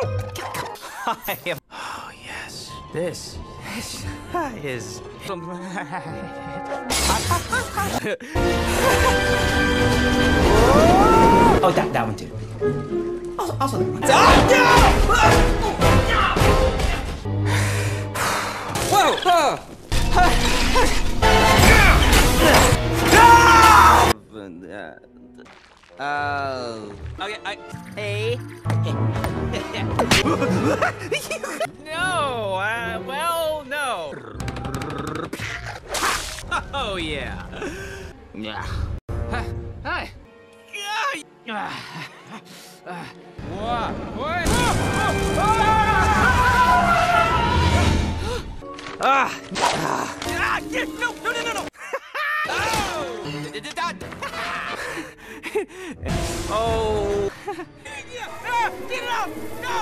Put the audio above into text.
I am. Oh yes, this is. Oh, that one too. Also that one. Whoa! Okay, hey. No, well, no. Oh, yeah. Yeah. Hi. What? No. Oh. Get it out! No!